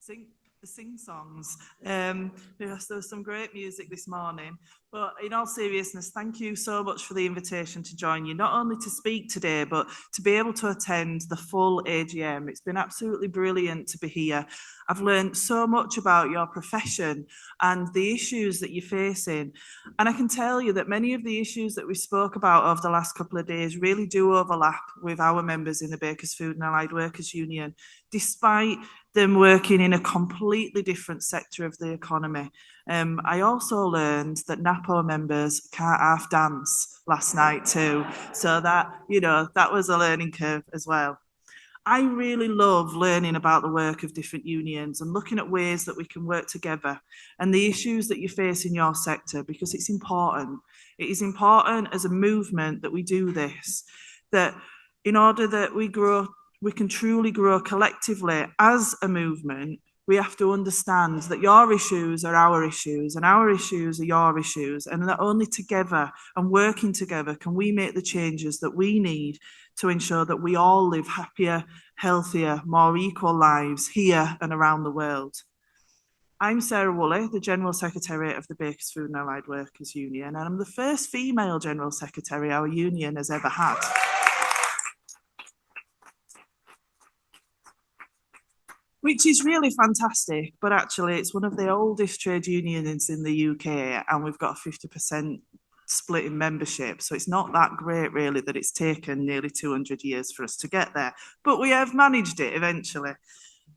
sing sing songs. Yes, there was some great music this morning. But in all seriousness, thank you so much for the invitation to join you, not only to speak today, but to be able to attend the full AGM. It's been absolutely brilliant to be here. I've learned so much about your profession and the issues that you're facing. And I can tell you that many of the issues that we spoke about over the last couple of days really do overlap with our members in the Bakers Food and Allied Workers Union, despite them working in a completely different sector of the economy. I also learned that Napo members can't half dance last night too. So that was a learning curve as well. I really love learning about the work of different unions and looking at ways that we can work together and the issues that you face in your sector, because it's important. It is important as a movement that we do this, that in order that we can truly grow collectively as a movement. We have to understand that your issues are our issues and our issues are your issues, and that only together and working together can we make the changes that we need to ensure that we all live happier, healthier, more equal lives here and around the world. I'm Sarah Woolley, the General Secretary of the Bakers Food and Allied Workers Union, and I'm the first female General Secretary our union has ever had. Which is really fantastic, but actually it's one of the oldest trade unions in the UK, and we've got a 50% split in membership. So it's not that great, really, that it's taken nearly 200 years for us to get there. But we have managed it eventually.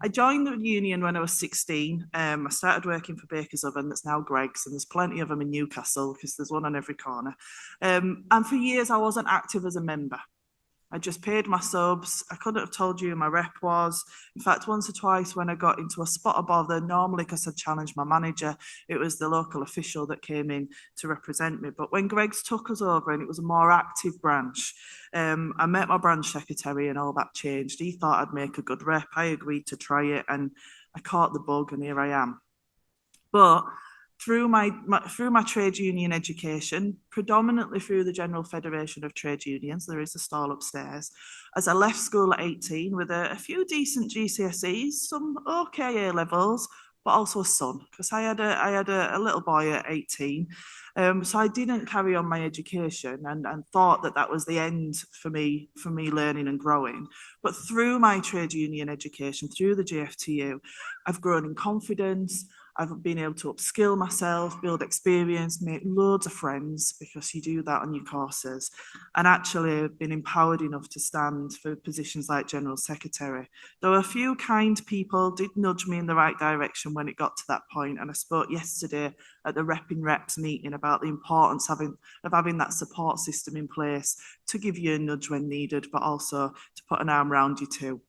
I joined the union when I was 16. I started working for Baker's Oven, that's now Greggs, and there's plenty of them in Newcastle because there's one on every corner. And for years, I wasn't active as a member. I just paid my subs. I couldn't have told you who my rep was. In fact, once or twice when I got into a spot of bother, normally because I'd challenged my manager, it was the local official that came in to represent me. But when Greggs took us over and it was a more active branch, I met my branch secretary and all that changed. He thought I'd make a good rep. I agreed to try it and I caught the bug and here I am. But through my trade union education, predominantly through the General Federation of Trade Unions, there is a stall upstairs. As I left school at 18 with a few decent GCSEs, some okay A levels, but also a son, because I had a little boy at 18. So I didn't carry on my education and thought that was the end for me learning and growing. But through my trade union education, through the GFTU, I've grown in confidence. I've been able to upskill myself, build experience, make loads of friends, because you do that on your courses, and actually been empowered enough to stand for positions like General Secretary. Though a few kind people did nudge me in the right direction when it got to that point, and I spoke yesterday at the Repping Reps meeting about the importance of having that support system in place to give you a nudge when needed, but also to put an arm around you too.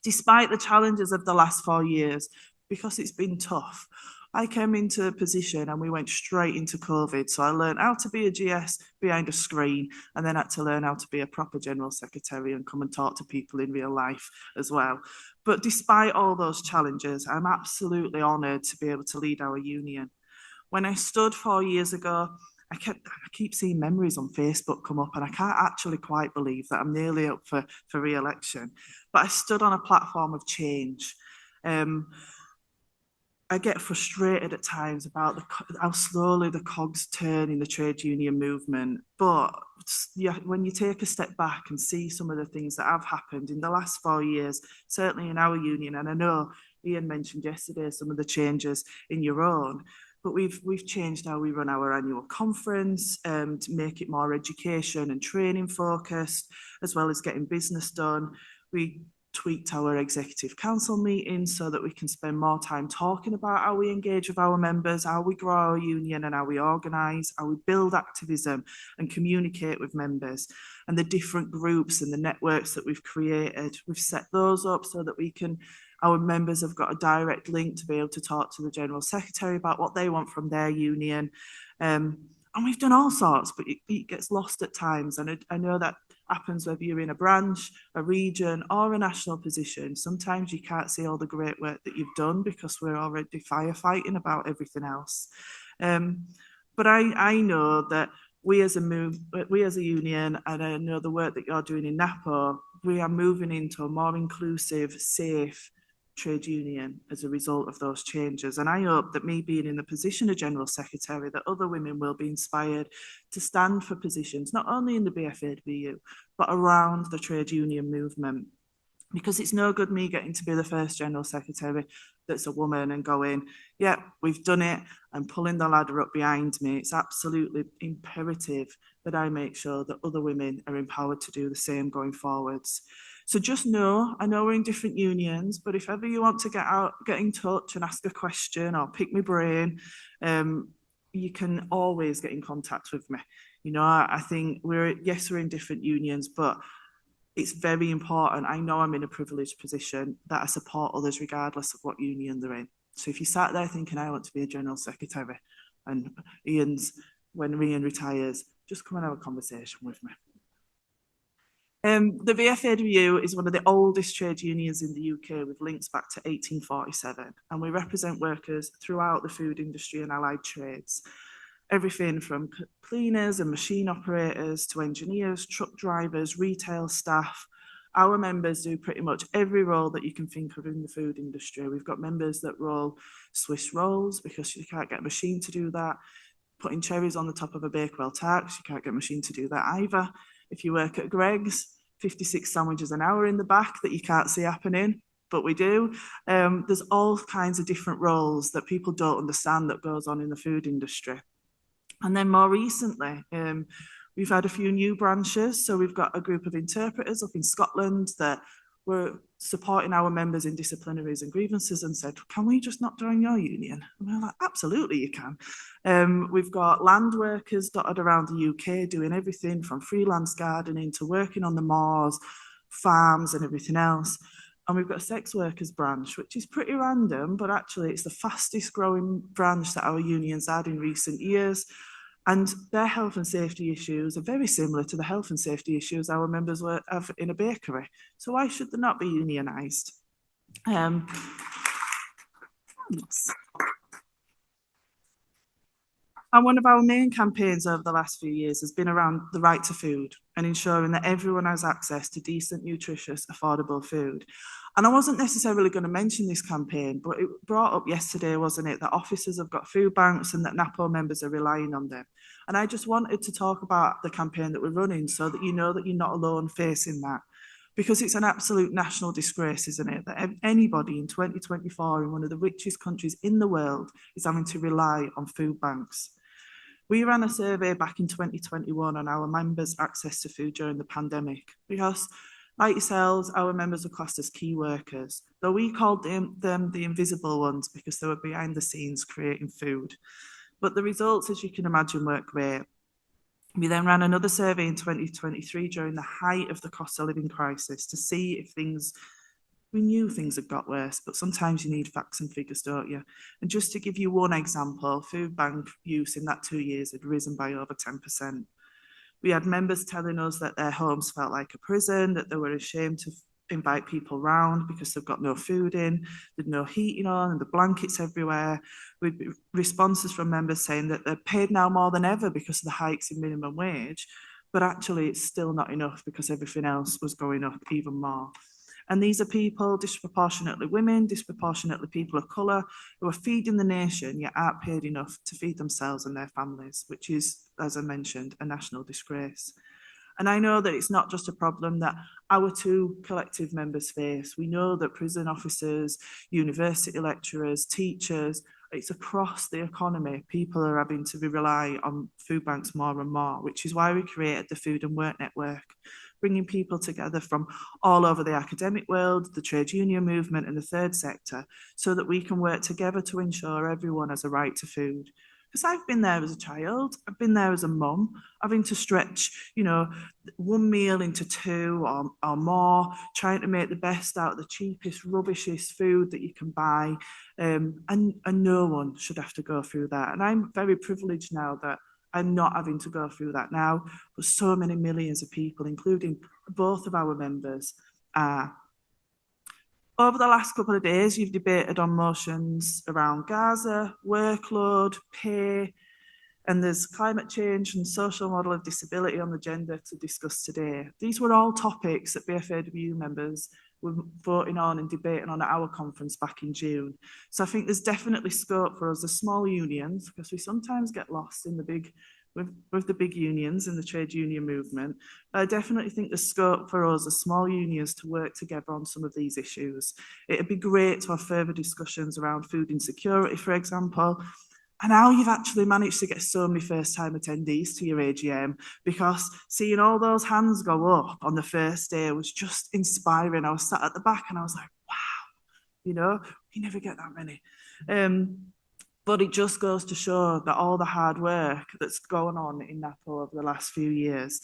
Despite the challenges of the last 4 years, because it's been tough, I came into a position and we went straight into COVID. So I learned how to be a GS behind a screen and then had to learn how to be a proper general secretary and come and talk to people in real life as well. But despite all those challenges, I'm absolutely honoured to be able to lead our union. When I stood 4 years ago, I keep seeing memories on Facebook come up, and I can't actually quite believe that I'm nearly up for re-election. But I stood on a platform of change. I get frustrated at times about how slowly the cogs turn in the trade union movement. But yeah, when you take a step back and see some of the things that have happened in the last 4 years, certainly in our union, and I know Ian mentioned yesterday some of the changes in your own, but we've changed how we run our annual conference to make it more education and training focused, as well as getting business done. We tweaked our executive council meetings so that we can spend more time talking about how we engage with our members, how we grow our union and how we organise, how we build activism and communicate with members, and the different groups and the networks that we've created. We've set those up so that our members have got a direct link to be able to talk to the General Secretary about what they want from their union. And we've done all sorts, but it gets lost at times. And I know that happens whether you're in a branch, a region, or a national position. Sometimes you can't see all the great work that you've done because we're already firefighting about everything else. But I know that we as a union, and I know the work that you're doing in Napo, we are moving into a more inclusive, safe, trade union as a result of those changes. And I hope that me being in the position of General Secretary, that other women will be inspired to stand for positions, not only in the BFAW, but around the trade union movement. Because it's no good me getting to be the first General Secretary that's a woman and going, yeah, we've done it, and pulling the ladder up behind me. It's absolutely imperative that I make sure that other women are empowered to do the same going forwards. So just know, I know we're in different unions, but if ever you want to get in touch and ask a question or pick my brain, you can always get in contact with me. You know, I think we're in different unions, but it's very important. I know I'm in a privileged position that I support others regardless of what union they're in. So if you sat there thinking, I want to be a General Secretary, and when Ian retires, just come and have a conversation with me. The VFAW is one of the oldest trade unions in the UK with links back to 1847, and we represent workers throughout the food industry and allied trades. Everything from cleaners and machine operators to engineers, truck drivers, retail staff. Our members do pretty much every role that you can think of in the food industry. We've got members that roll Swiss rolls because you can't get a machine to do that. Putting cherries on the top of a Bakewell tart, you can't get a machine to do that either. If you work at Greggs, 56 sandwiches an hour in the back that you can't see happening, but we do. There's all kinds of different roles that people don't understand that goes on in the food industry. And then more recently, we've had a few new branches. So we've got a group of interpreters up in Scotland that were supporting our members in disciplinaries and grievances and said, can we just not join your union? And we're like, absolutely you can. We've got land workers dotted around the UK doing everything from freelance gardening to working on the moors, farms and everything else. And we've got a sex workers branch, which is pretty random, but actually it's the fastest growing branch that our union's had in recent years. And their health and safety issues are very similar to the health and safety issues our members have in a bakery. So why should they not be unionised? And one of our main campaigns over the last few years has been around the right to food and ensuring that everyone has access to decent, nutritious, affordable food. And I wasn't necessarily going to mention this campaign, but it brought up yesterday, wasn't it, that officers have got food banks and that Napo members are relying on them. And I just wanted to talk about the campaign that we're running so that you know that you're not alone facing that. Because it's an absolute national disgrace, isn't it? That anybody in 2024 in one of the richest countries in the world is having to rely on food banks. We ran a survey back in 2021 on our members' access to food during the pandemic because, like yourselves, our members are classed as key workers, though we called them the invisible ones because they were behind the scenes creating food. But the results, as you can imagine, weren't great. We then ran another survey in 2023 during the height of the cost of living crisis to see if we knew things had got worse, but sometimes you need facts and figures, don't you? And just to give you one example, food bank use in that 2 years had risen by over 10%. We had members telling us that their homes felt like a prison, that they were ashamed to invite people round because they've got no food in, there's no heating on, and the blankets everywhere. With responses from members saying that they're paid now more than ever because of the hikes in minimum wage, but actually it's still not enough because everything else was going up even more. And these are people, disproportionately women, disproportionately people of colour, who are feeding the nation yet aren't paid enough to feed themselves and their families, which is, as I mentioned, a national disgrace. And I know that it's not just a problem that our two collective members face. We know that prison officers, university lecturers, teachers, it's across the economy. People are having to rely on food banks more and more, which is why we created the Food and Work Network, bringing people together from all over the academic world, the trade union movement and the third sector, so that we can work together to ensure everyone has a right to food. Because I've been there as a child, I've been there as a mum, having to stretch, one meal into two or more, trying to make the best out of the cheapest, rubbishest food that you can buy. And no one should have to go through that. And I'm very privileged now that I'm not having to go through that now, but so many millions of people, including both of our members, are. Over the last couple of days, you've debated on motions around Gaza, workload, pay, and there's climate change and social model of disability on the agenda to discuss today. These were all topics that BFAW members were voting on and debating on at our conference back in June. So I think there's definitely scope for us, the small unions, because we sometimes get lost in the big, with the big unions in the trade union movement. I definitely think there's scope for us as small unions to work together on some of these issues. It'd be great to have further discussions around food insecurity, for example, and how you've actually managed to get so many first-time attendees to your AGM, because seeing all those hands go up on the first day was just inspiring. I was sat at the back and I was like, wow, you never get that many. But it just goes to show that all the hard work that's going on in Napo over the last few years,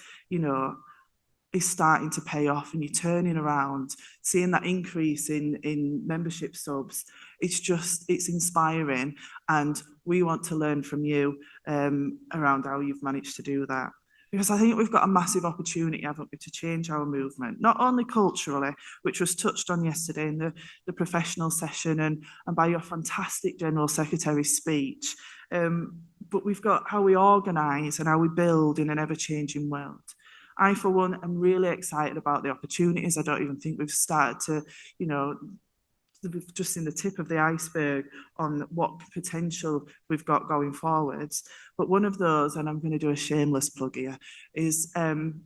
is starting to pay off, and you're turning around, seeing that increase in membership subs. It's inspiring, and we want to learn from you around how you've managed to do that. Because I think we've got a massive opportunity, haven't we, to change our movement, not only culturally, which was touched on yesterday in the professional session and by your fantastic General Secretary's speech, but we've got how we organise and how we build in an ever-changing world. I, for one, am really excited about the opportunities. I don't even think we've started to, we've just seen the tip of the iceberg on what potential we've got going forwards. But one of those, and I'm going to do a shameless plug here, is an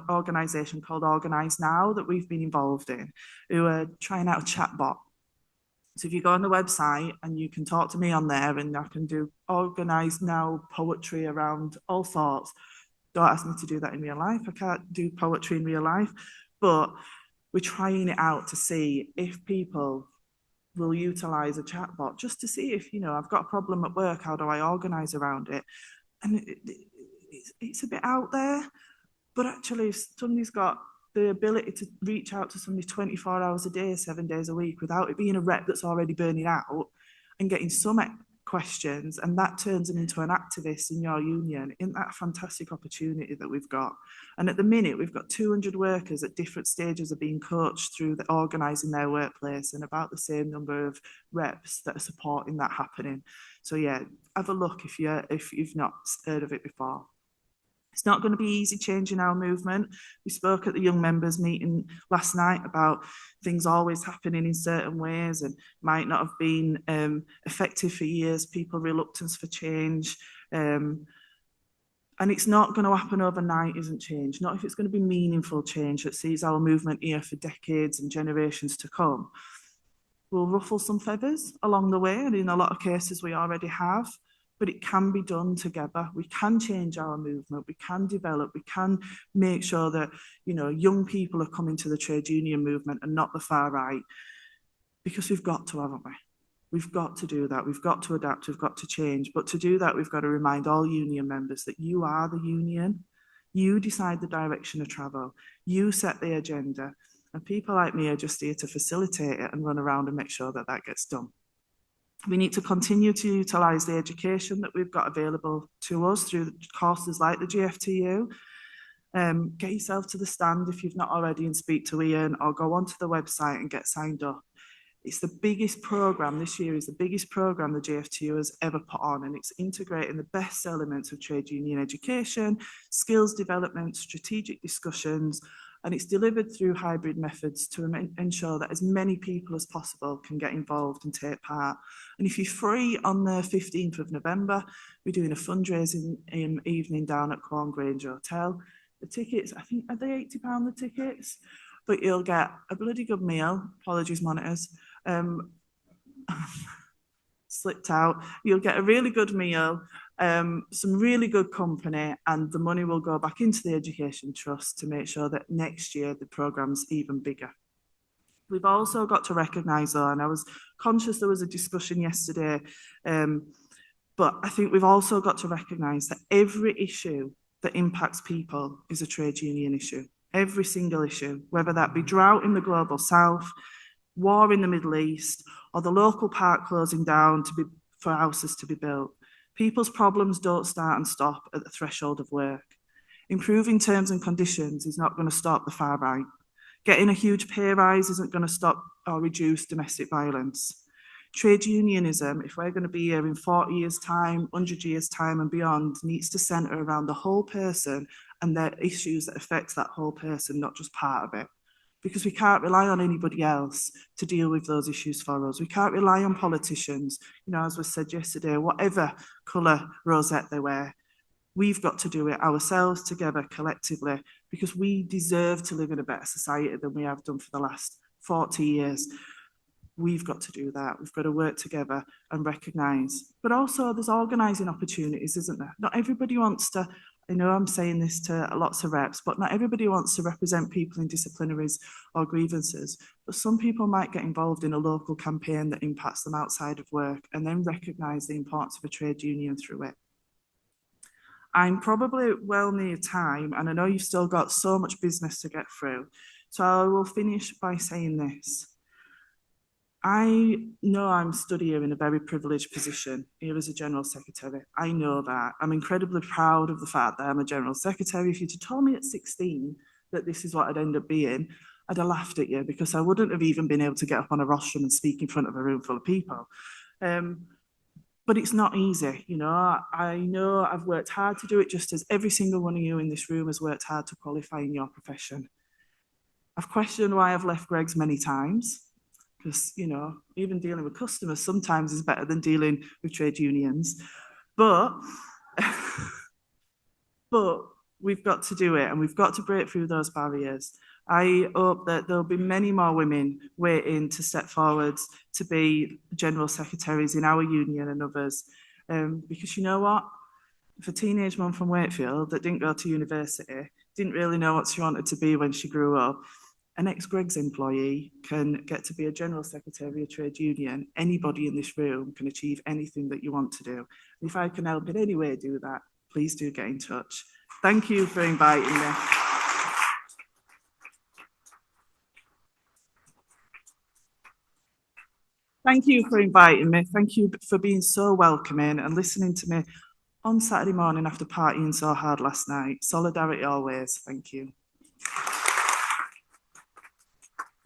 organisation called Organise Now that we've been involved in, who are trying out a chatbot. So if you go on the website and you can talk to me on there, and I can do Organise Now poetry around all sorts. Don't ask me to do that in real life. I can't do poetry in real life, but we're trying it out to see if people will utilize a chatbot, just to see if, I've got a problem at work, how do I organize around it? And it's a bit out there, but actually if somebody's got the ability to reach out to somebody 24 hours a day, 7 days a week, without it being a rep that's already burning out and getting some questions, and that turns them into an activist in your union, isn't that a fantastic opportunity that we've got? And at the minute, we've got 200 workers at different stages of being coached through the organising their workplace, and about the same number of reps that are supporting that happening. So yeah, have a look if you've not heard of it before. It's not going to be easy changing our movement. We spoke at the young members meeting last night about things always happening in certain ways and might not have been effective for years, people reluctance for change. And it's not going to happen overnight, isn't change. Not if it's going to be meaningful change that sees our movement here for decades and generations to come. We'll ruffle some feathers along the way, and in a lot of cases we already have. But it can be done together. We can change our movement. We can develop. We can make sure that, young people are coming to the trade union movement and not the far right, because we've got to, haven't we? We've got to do that. We've got to adapt. We've got to change. But to do that, we've got to remind all union members that you are the union. You decide the direction of travel. You set the agenda. And people like me are just here to facilitate it and run around and make sure that that gets done. We need to continue to utilise the education that we've got available to us through courses like the GFTU. Get yourself to the stand if you've not already and speak to Ian, or go onto the website and get signed up. It's the biggest programme this year, is the biggest programme the GFTU has ever put on, and it's integrating the best elements of trade union education, skills development, strategic discussions, and it's delivered through hybrid methods to ensure that as many people as possible can get involved and take part. And if you're free on the 15th of November, we're doing a fundraising evening down at Quorn Grange Hotel. The tickets, I think, are they £80 the tickets? But you'll get a bloody good meal, apologies monitors, slipped out. You'll get a really good meal, some really good company, and the money will go back into the Education Trust to make sure that next year the programme's even bigger. We've also got to recognise, though, and I was conscious there was a discussion yesterday, but I think we've also got to recognise that every issue that impacts people is a trade union issue. Every single issue, whether that be drought in the global south, war in the Middle East, or the local park closing down for houses to be built. People's problems don't start and stop at the threshold of work. Improving terms and conditions is not going to stop the far right. Getting a huge pay rise isn't going to stop or reduce domestic violence. Trade unionism, if we're going to be here in 40 years' time, 100 years' time and beyond, needs to centre around the whole person and their issues that affect that whole person, not just part of it. because we can't rely on anybody else to deal with those issues for us. We can't rely on politicians, you know, as was said yesterday, whatever colour rosette they wear. We've got to do it ourselves together collectively because we deserve to live in a better society than we have done for the last 40 years. We've got to do that. We've got to work together and recognise. But also there's organising opportunities, isn't there? Not everybody wants to, I know I'm saying this to lots of reps, but not everybody wants to represent people in disciplinaries or grievances. But some people might get involved in a local campaign that impacts them outside of work and then recognise the importance of a trade union through it. I'm probably well near time, and I know you've still got so much business to get through. So I will finish by saying this. I know I'm stood here in a very privileged position here as a General Secretary. I know that. I'm incredibly proud of the fact that I'm a General Secretary. If you'd told me at 16 that this is what I'd end up being, I'd have laughed at you because I wouldn't have even been able to get up on a rostrum and speak in front of a room full of people. But it's not easy, you know. I know I've worked hard to do it just as every single one of you in this room has worked hard to qualify in your profession. I've questioned why I've left Greggs many times because, you know, even dealing with customers sometimes is better than dealing with trade unions. But, but we've got to do it and we've got to break through those barriers. I hope that there'll be many more women waiting to step forward to be general secretaries in our union and others. Because you know what? If a teenage mum from Wakefield that didn't go to university, didn't really know what she wanted to be when she grew up, an ex-Greggs employee can get to be a general secretary of a trade union. Anybody in this room can achieve anything that you want to do. And if I can help in any way do that, please do get in touch. Thank you for inviting me. Thank you for inviting me. Thank you for being so welcoming and listening to me on Saturday morning after partying so hard last night. Solidarity always. Thank you.